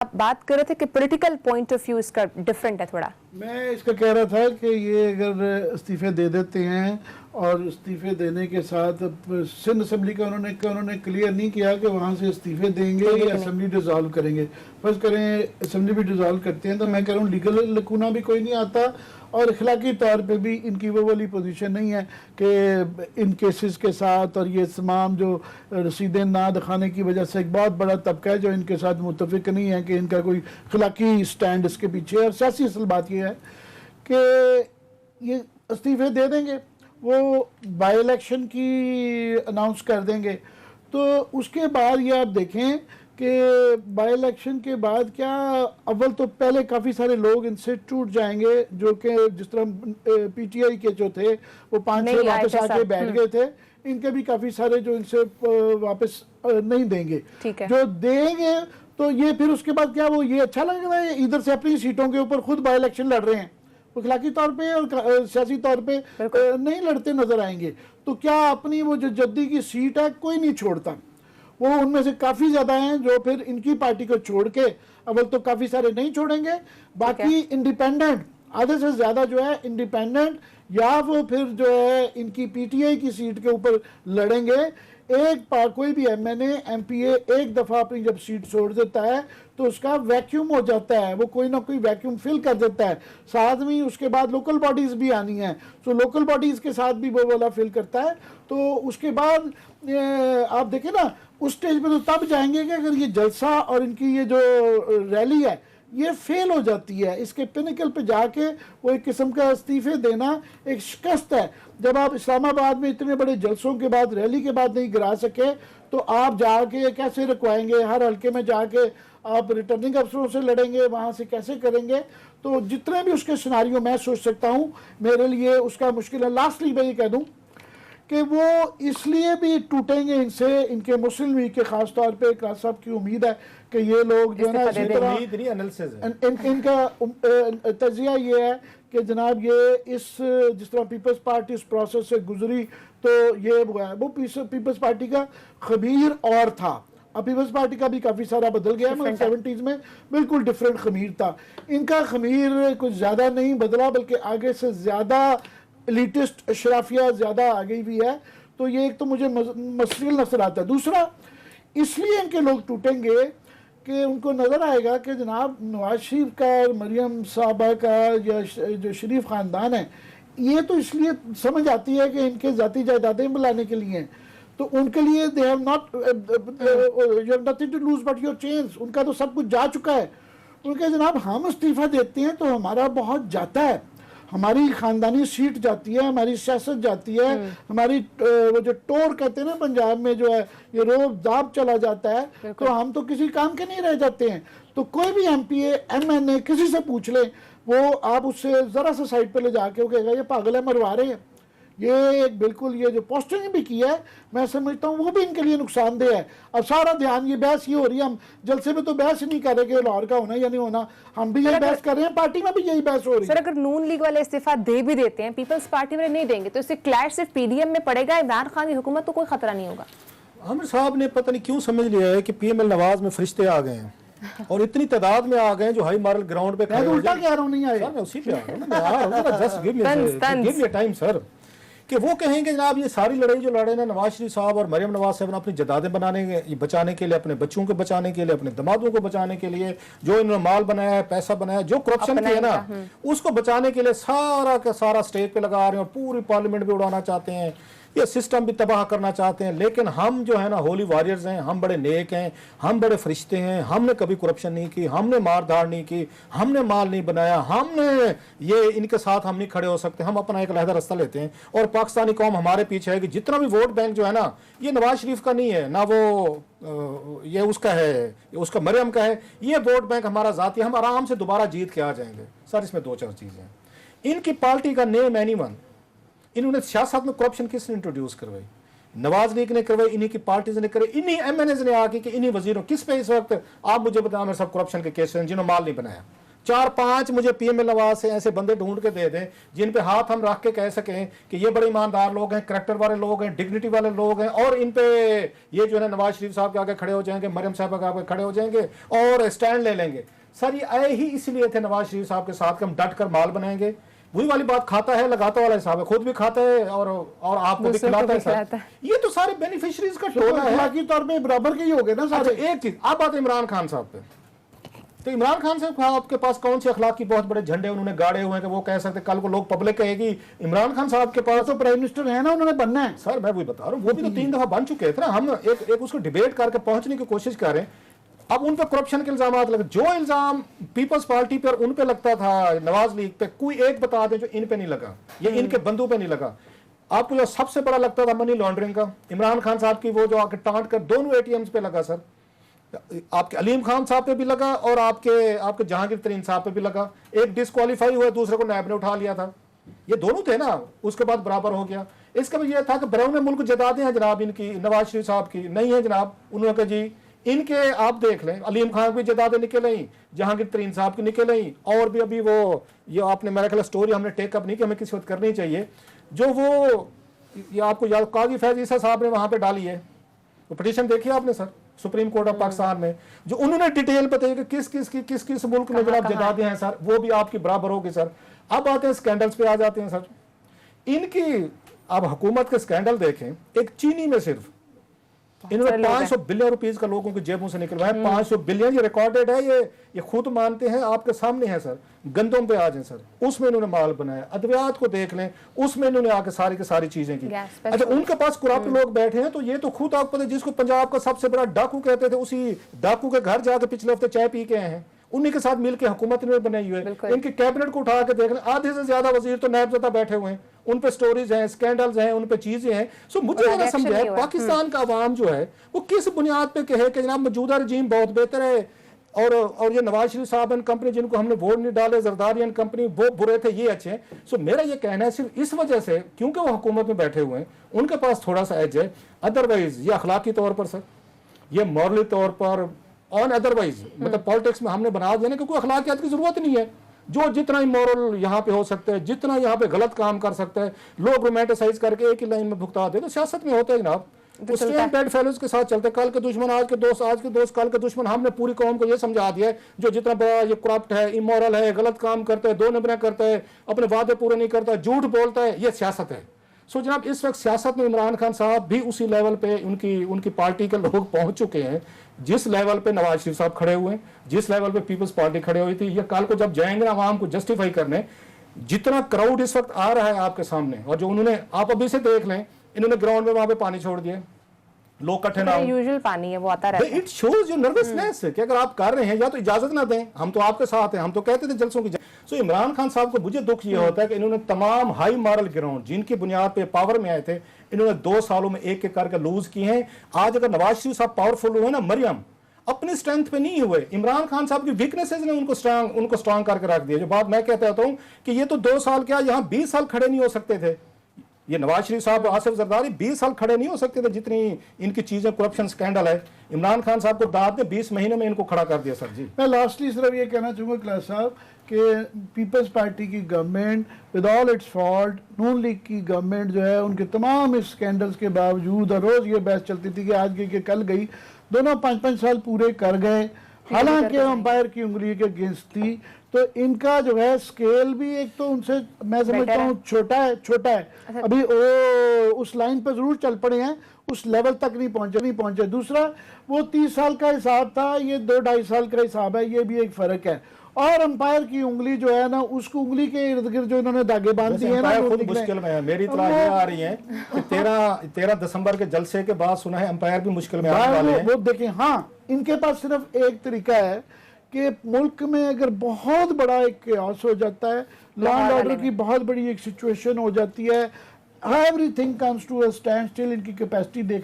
आप बात कर रहे थे कि पॉलिटिकल पॉइंट ऑफ व्यू इसका डिफरेंट है थोड़ा। मैं इसका कह रहा था कि ये अगर इस्तीफे दे देते हैं और इस्तीफे देने के साथ सिंध असेंबली का उन्होंने क्लियर नहीं किया कि वहाँ से इस्तीफे देंगे या असेंबली डिसॉल्व करेंगे। फर्ज करें असेंबली भी डिसॉल्व करते हैं तो मैं कह रहा हूँ लीगल लकूना भी कोई नहीं आता और अखलाकी तौर पे भी इनकी वो वाली पोजीशन नहीं है कि इन केसेस के साथ और ये तमाम जो रसीदें ना दिखाने की वजह से एक बहुत बड़ा तबका है जो इनके साथ मुतफिक नहीं है कि इनका कोई अखलाकी स्टैंड इसके पीछे है। और सियासी असल बात ये है कि ये इस्तीफे दे देंगे, वो बाई इलेक्शन की अनाउंस कर देंगे, तो उसके बाद ये आप देखें कि बाई इलेक्शन के बाद क्या अव्वल तो पहले काफ़ी सारे लोग इनसे टूट जाएंगे जो कि जिस तरह पीटीआई के जो थे वो 5-6 वापस आके बैठ गए थे, इनके भी काफ़ी सारे जो इनसे वापस नहीं देंगे। जो देंगे तो ये फिर उसके बाद क्या वो ये अच्छा लगेगा इधर से अपनी सीटों के ऊपर खुद बाई इलेक्शन लड़ रहे हैं, अखलाकी तौर पे और सियासी तौर पे नहीं लड़ते नजर आएंगे। तो क्या अपनी वो जो जद्दी की सीट है कोई नहीं छोड़ता, वो उनमें से काफ़ी ज़्यादा हैं जो फिर इनकी पार्टी को छोड़ के अव्वल तो काफ़ी सारे नहीं छोड़ेंगे, बाकी इंडिपेंडेंट आधे से ज़्यादा जो है इंडिपेंडेंट या वो फिर जो है इनकी पीटीआई की सीट के ऊपर लड़ेंगे। कोई भी एमएनए एमपीए एक दफ़ा अपनी जब सीट छोड़ देता है तो उसका वैक्यूम हो जाता है, वो कोई ना कोई वैक्यूम फिल कर देता है। साथ में उसके बाद लोकल बॉडीज़ भी आनी है, तो लोकल बॉडीज़ के साथ भी वो वाला फिल करता है। तो उसके बाद आप देखें ना उस स्टेज पे तो तब जाएंगे कि अगर ये जलसा और इनकी ये जो रैली है ये फेल हो जाती है, इसके पिनिकल पे जाके वो एक किस्म का इस्तीफे देना एक शिकस्त है। जब आप इस्लामाबाद में इतने बड़े जलसों के बाद रैली के बाद नहीं गिरा सके तो आप जाके कैसे रुकवाएंगे, हर हल्के में जाके आप रिटर्निंग अफसरों से लड़ेंगे, वहाँ से कैसे करेंगे। तो जितने भी उसके सिनारियो मैं सोच सकता हूँ मेरे लिए उसका मुश्किल है। लास्टली मैं ये कह दूँ कि वो इसलिए भी टूटेंगे इनसे, इनके मुस्लिम लीग के खास तौर पे इकरार साहब की उम्मीद है कि ये लोग जो है ना इसी तरह इनका तजिया ये है कि जनाब ये इस जिस तरह पीपल्स पार्टी इस प्रोसेस से गुजरी तो ये वो पीपल्स पार्टी का खमीर और था, अब पीपल्स पार्टी का भी काफ़ी सारा बदल गया, मगर 70s में बिल्कुल डिफरेंट खमीर था। इनका खमीर कुछ ज़्यादा नहीं बदला बल्कि आगे से ज़्यादा एलिटिस्ट अशराफिया ज़्यादा आ गई भी है। तो ये एक तो मुझे मुश्किल नजर आता है। दूसरा इसलिए इनके लोग टूटेंगे कि उनको नज़र आएगा कि जनाब नवाज शरीफ का और मरियम साहबा का या जो शरीफ ख़ानदान है ये तो इसलिए समझ आती है कि इनके ज़ाती जायदादें बुलाने के लिए हैं, तो उनके लिए they have not you have nothing to lose but your change, उनका तो सब कुछ जा चुका है। उनके जनाब हम इस्तीफ़ा देते हैं तो हमारा बहुत जाता है, हमारी ख़ानदानी सीट जाती है, हमारी सियासत जाती है, हमारी वो जो टोर कहते हैं ना पंजाब में जो है ये रोब दाब चला जाता है, तो हम तो किसी काम के नहीं रह जाते हैं। तो कोई भी एमपीए एमएनए किसी से पूछ ले वो आप उससे ज़रा सा साइड पे ले जाके वो कहेगा ये पागल है मरवा रहे हैं। ये एक बिल्कुल ये जो पोस्टिंग भी किया है मैं समझता हूँ वो भी इनके लिए नुकसानदेह है। अब सारा ध्यान ये बहस ये हो रही है, हम जलसे में तो बहस नहीं कर रहे कि लाहौर का होना या नहीं होना, हम भी यही बहस कर रहे हैं, पार्टी में भी यही बहस हो रही है। सर अगर नून लीग वाले इस्तीफा दे भी देते हैं, पीपल्स पार्टी वाले नहीं देंगे, तो इससे क्लैश सिर्फ पीडीएम में पड़ेगा, इमरान खान की हुकूमत तो कोई खतरा नहीं होगा। आमिर साहब ने पता नहीं क्यों समझ लिया है कि पीएमएल नवाज में फरिश्ते आ गए हैं और इतनी तादाद में आ गए जो हाई मारल ग्राउंड पे खड़े उल्टा कह रहा हूं, नहीं आए मैं उसी पे आ रहा हूं गिव मी टाइम सर, कि वो कहेंगे जनाब ये सारी लड़ाई जो लड़े ना नवाज शरीफ साहब और मरियम नवाज साहब अपनी जदादें बचाने के लिए, अपने बच्चों को बचाने के लिए, अपने दमादों को बचाने के लिए, जो इन्होंने माल बनाया है, पैसा बनाया, जो करप्शन किया ना उसको बचाने के लिए सारा का सारा स्टेज पे लगा रहे हैं और पूरी पार्लियामेंट भी उड़ाना चाहते हैं, ये सिस्टम भी तबाह करना चाहते हैं। लेकिन हम जो है ना होली वॉरियर्स हैं, हम बड़े नेक हैं, हम बड़े फरिश्ते हैं, हमने कभी करप्शन नहीं की, हमने मारधाड़ नहीं की, हमने माल नहीं बनाया, हमने ये इनके साथ हम नहीं खड़े हो सकते, हम अपना एक अलहदा रास्ता लेते हैं और पाकिस्तानी कौम हमारे पीछे है कि जितना भी वोट बैंक जो है ना ये नवाज शरीफ का नहीं है ना वो ये उसका है, ये उसका मरियम का है, ये वोट बैंक हमारा जाती है, हम आराम से दोबारा जीत के आ जाएंगे। सर इसमें 2-4 चीज़ें हैं। इनकी पार्टी का नेम एनीवन, इन्होंने सियासत में करप्शन किसने इंट्रोड्यूस करवाई? नवाज लीग ने करवाई, इन्हीं की पार्टीज ने करवाई, इन्हीं एमएनएज ने आके कि इन्हीं वजीरों किस पे इस वक्त आप मुझे बताएं मेरे सब करप्शन के केस हैं जिन्होंने माल नहीं बनाया, 4-5 मुझे पीएम नवाज से ऐसे बंदे ढूंढ के दे दें जिन पे हाथ हम रख के कह सकें कि ये बड़े ईमानदार लोग हैं, करैक्टर वाले लोग हैं, डिग्निटी वाले लोग हैं, और इन पे ये जो है नवाज शरीफ साहब के आगे खड़े हो जाएंगे, मरियम साहब के आगे खड़े हो जाएंगे और स्टैंड ले लेंगे। सर ये आए ही इसलिए थे नवाज शरीफ साहब के साथ कि हम डट कर माल बनाएंगे। वही वाली बात, खाता है लगाता वाला हिसाब है, खुद भी खाता है और आपको भी खिलाता है सर। ये तो सारे बेनिफिशियरीज का टोला है, अखलाकी तौर पे बराबर के ही हो गए ना सारे। अच्छा एक चीज, आप बात इमरान खान साहब पे, तो इमरान खान साहब आपके पास कौन से अखलाक की बहुत बड़े झंडे उन्होंने गाड़े हुए हैं कि वो कह सकते, कल को लोग पब्लिक कहेगी इमरान खान साहब के पास तो प्राइम मिनिस्टर है ना, उन्होंने बनना है। सर मैं वही बता रहा हूँ, वो भी तो 3 दफा बन चुके थे ना। हम एक उसको डिबेट करके पहुंचने की कोशिश कर रहे हैं। अब उन पर करप्शन के इल्जाम लगे, जो इल्जाम पीपल्स पार्टी पर उन पे लगता था, नवाज लीग पे, कोई एक बता दे जो इन पे नहीं लगा, ये इनके बंधु पे नहीं लगा। आपको जो सबसे बड़ा लगता था मनी लॉन्ड्रिंग का, इमरान खान साहब की वो जो आके टांट कर दोनों एटीएम्स पे लगा सर, आपके अलीम खान साहब पे भी लगा और आपके जहांगीर तरीन साहब पे भी लगा। एक डिस्क्वालीफाई हुआ, दूसरे को नायब ने उठा लिया था, ये दोनों थे ना, उसके बाद बराबर हो गया। इसका भी यह था कि बैरून मुल्क जदादे हैं जनाब इनकी, नवाज शरीफ साहब की नहीं है जनाब। उन्होंने कहा जी इनके आप देख लें, अलीम खान की जदादे निकले ही, जहांगीर तरीन साहब की निकले ही, और भी अभी वो ये आपने मेरा ख्याल स्टोरी हमने टेकअप नहीं कि हमें किसी वक्त करनी चाहिए, जो वो ये आपको याद काजी फैज ईसा साहब ने वहां पे डाली है, वो पिटीशन देखी आपने sir supreme court of Pakistan में, जो उन्होंने डिटेल बताई कि किस किस मुल्क में जनाब जदादे हैं सर, वो भी आपकी बराबर होगी सर। अब आते हैं स्कैंडल्स पे आ जाते हैं सर इनकी। अब हुकूमत के स्कैंडल देखें, एक चीनी में सिर्फ इन्होंने 500 बिलियन रुपीस का लोगों की जेबों से निकलवाया। 500 बिलियन ये रिकॉर्डेड है, ये खुद मानते हैं, आपके सामने है सर। गंदम पे आ जाए सर, उसमें इन्होंने माल बनाया। अद्वियात को देख लें, उसमें इन्होंने आके सारी की सारी चीजें की। अच्छा उनके पास करप्ट लोग बैठे हैं, तो ये तो खुद आपको पता है, जिसको पंजाब का सबसे बड़ा डाकू कहते थे, उसी डाकू के घर जाके पिछले हफ्ते चाय पी के आए हैं, उन्हीं के साथ मिलकर हुकूमत इन्होंने बनाई हुई है। इनकी कैबिनेट को उठा के देख लें, आधे से ज्यादा वजीर तो नायबजदा बैठे हुए हैं, उन पे स्टोरीज हैं, स्कैंडल्स हैं, उन पे चीजें हैं। सो मुझे जरा समझाए पाकिस्तान का अवाम जो है वो किस बुनियाद पे कहे कि जनाब मौजूदा रजीम बहुत बेहतर है और ये नवाज शरीफ साहब एंड कंपनी जिनको हमने वोट नहीं डाले, जरदारी एंड कंपनी, वो बुरे थे, ये अच्छे हैं। सो मेरा ये कहना है सिर्फ इस वजह से क्योंकि वो हुकूमत में बैठे हुए हैं, उनके पास थोड़ा सा एज है। अदरवाइज ये अखलाकी तौर पर सर, ये मॉरली तौर पर और अदरवाइज मतलब पॉलिटिक्स में हमने बना दिया ना कि कोई अखलाकियात की जरूरत नहीं है। जो जितना इमोरल यहाँ पे हो सकता है, जितना यहाँ पे गलत काम कर सकता है, लोग रोमांटिसाइज करके एक ही लाइन में भुगता दे, तो सियासत में होता है जनाब। स्ट्रेट बेड फेलोज के साथ चलते, कल के दुश्मन आज के दोस्त, आज के दोस्त कल के दुश्मन। हमने पूरी कौम को ये समझा दिया है जो जितना बड़ा ये करप्ट है, इमोरल है, गलत काम करता है, दो नंबर करता है, अपने वादे पूरे नहीं करता, झूठ बोलता है, ये सियासत है। सो जनाब इस वक्त सियासत में इमरान खान साहब भी उसी लेवल पे उनकी पार्टी के लोग पहुंच चुके हैं जिस लेवल पे नवाज शरीफ साहब खड़े हुए हैं, जिस लेवल पे पीपल्स पार्टी खड़े हुई थी। ये कल को जब जाएंगे ना आवाम को जस्टिफाई करने, जितना क्राउड इस वक्त आ रहा है आपके सामने, और जो उन्होंने, आप अभी से देख लें, इन्होंने ग्राउंड में वहां पे पानी छोड़ दिया, लोग इकट्ठे ना हो, यूजुअल पानी है वो आता रहता है। इट शोज योर नर्वसनेस कि अगर आप कर रहे हैं या तो इजाजत ना दें, हम तो आपके साथ हैं, हम तो कहते थे जलसों की। सो इमरान खान साहब को मुझे दुख ये होता है कि इन्होंने तमाम हाई मॉरल ग्राउंड जिनकी बुनियाद पे पावर में आए थे, इन्होंने 2 सालों में एक करके लूज किए हैं। आज अगर नवाज शरीफ साहब पावरफुल हुए ना, मरियम अपनी स्ट्रेंथ पे नहीं हुए, इमरान खान साहब की वीकनेसेस ने उनको स्ट्रांग करके रख दिया। जो बात मैं कहता हूं कि ये तो 2 साल क्या, यहाँ 20 साल खड़े नहीं हो सकते थे। ये नवाज शरीफ साहब, आसिफ जरदारी 20 साल खड़े नहीं हो सकते थे, जितनी इनकी चीजें करप्शन स्कैंडल है। इमरान खान साहब को दाद ने 20 महीने में इनको खड़ा कर दिया सर जी। मैं लास्टली सिर्फ ये कहना चाहूँगा क्लास साहब कि पीपल्स पार्टी की government with all it's fault, Noon league की गवर्नमेंट जो है, उनके तमाम इस स्कैंडल्स के बावजूद, और रोज़ ये बहस चलती थी कि आज गई कि कल गई, दोनों 5-5 साल पूरे कर गए, हालांकि अंपायर की उंगली के अगेंस्ट थी। तो इनका जो है स्केल भी एक तो उनसे मैं समझता हूँ छोटा है। अभी वो उस लाइन पर जरूर चल पड़े हैं, उस लेवल तक नहीं पहुंचे। दूसरा वो 30 साल का हिसाब था, ये 2-2.5 साल का हिसाब है, ये भी एक फर्क है। और अंपायर की उंगली जो है ना, उसको उंगली के इर्द गिर्द जो इन्होंने धागे बांध दिए हैं ना, खुद मुश्किल में है। मेरी इत्तला ये आ रही है कि 13 दिसंबर के जलसे के बाद सुना है अंपायर भी मुश्किल में आने वाले हैं। वो देखें, हाँ इनके पास सिर्फ एक तरीका है कि मुल्क में अगर बहुत बड़ा एक केओस हो जाता है, लॉ एंड ऑर्डर की बहुत बड़ी एक सिचुएशन हो जाती है, everything comes to a standstill, इनकी कैपेसिटी देख